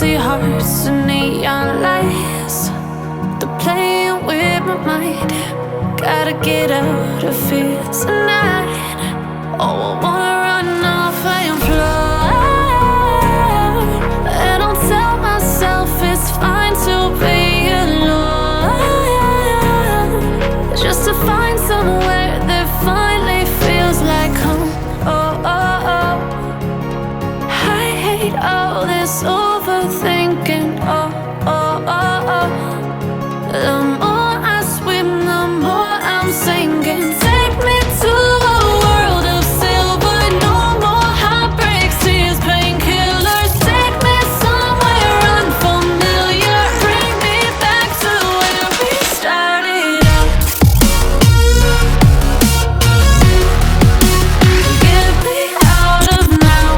empty hearts and neon lights. They're playing with my mind. Gotta get out of here tonight. Oh, I wanna run off and fly. And I'll tell myself it's fine to be alone, just to find somewhere that finally feels like home. Oh, oh, oh. I hate all this overthinking. Oh, oh, oh, oh. The more I swim, the more I'm sinking. Take me to a world of silver. No more heartbreaks, tears, painkillers. Take me somewhere unfamiliar. Bring me back to where we started out. Get me out of now,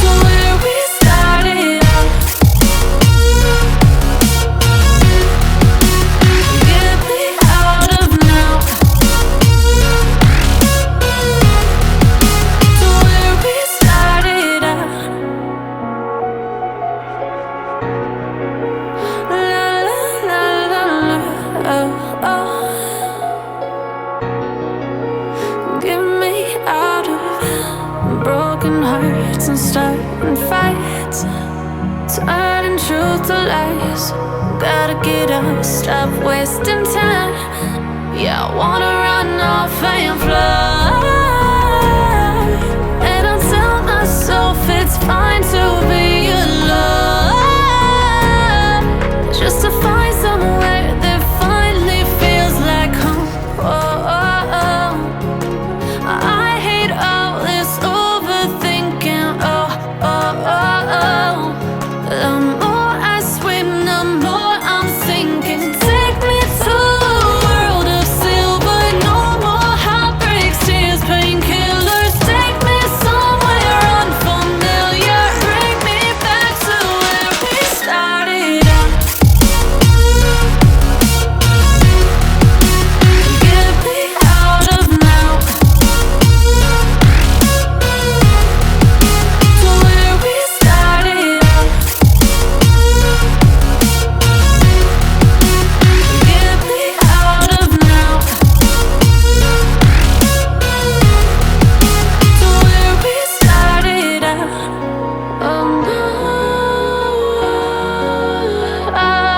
to where we started out. Get me out of now, to where we started out. La la la la la, oh, oh. Get me out of broken hearts and starting fights, turning truth to lies. Gotta get up, stop wasting time. Yeah, I wanna run off and fly. And I'll tell myself it's fine to be alone, just to find somewhere that finally feels like home. Oh, oh, oh. I hate all this overthinking. Oh, oh, oh, oh. The more I swim, the more I'm sinking. Take me to a world of silver. No more heartbreaks, tears, painkillers. Take me somewhere unfamiliar. Bring me back to where we started out. Get me out of now, to where we started out. Get me out of now, to where we started out. Oh no, oh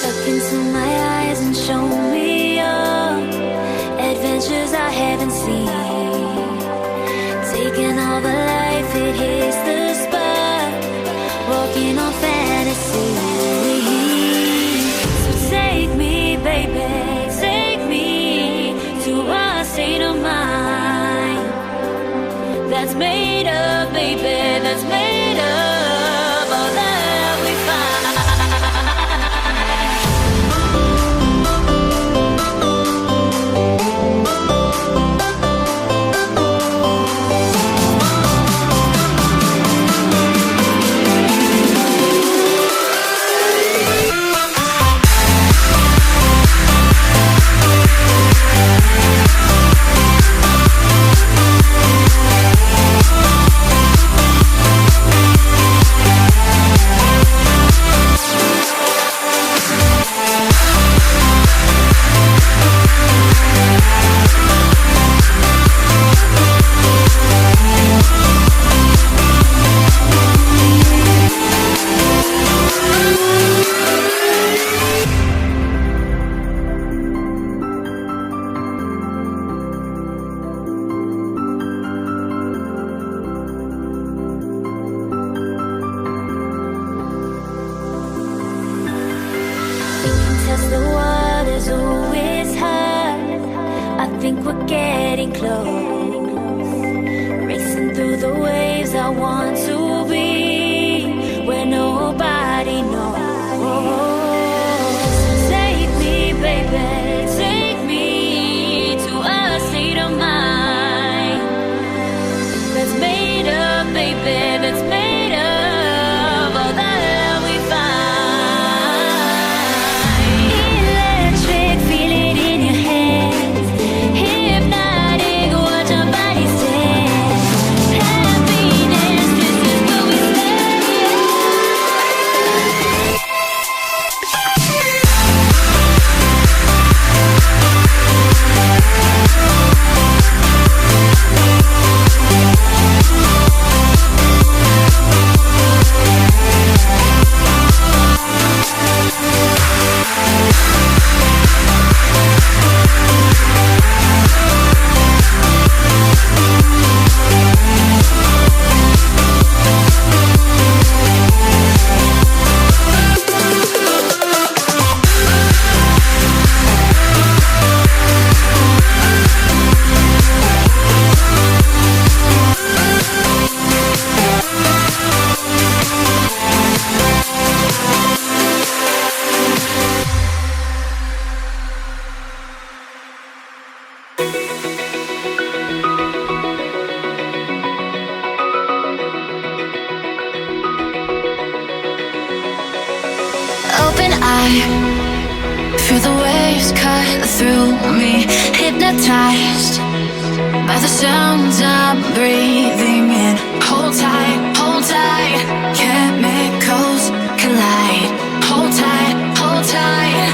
Look into my eyes and show me your adventures I haven't seen. Taking all the life, it hits the spot. Walking on fantasy. So take me, baby, take me to a state of mind that's made of, baby, that's made of all that we find. 'cause the water's always high. I think we're getting close, racing through the waves. I want to be where nobody knows. Take me, baby, take me to a state of mind that's made up, baby, that's made of all the love we find. Electric, feel it in your hands. Hypnotic, watch our bodies dance. Happiness, this is where we stand. Open eye, feel the waves cut through me. Hypnotized by the sounds I'm breathing in. Hold tight, chemicals collide. Hold tight, hold tight,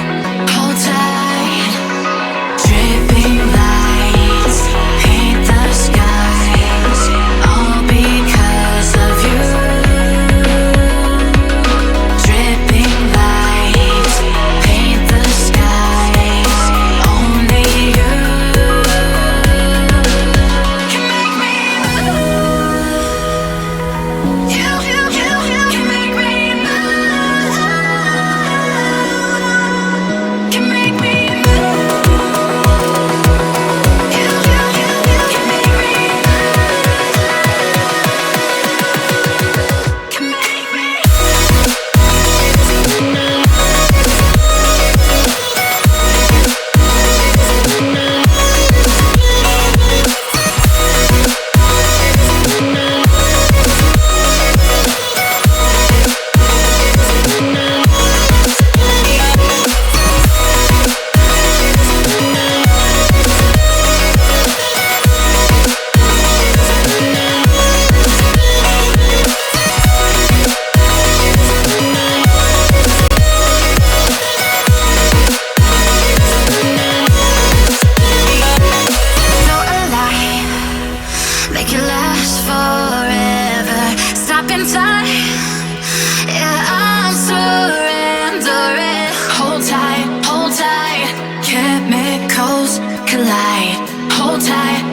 hold tight. Dripping lights paint the skies, all because of you. Dripping lights paint the skies, only you can make me move. You can make me move. Can make me move. You can make me move. Can make me. You're alive, make it last forever. Stop in time, yeah, I'm surrendering. Hold tight, chemicals collide. Hold tight,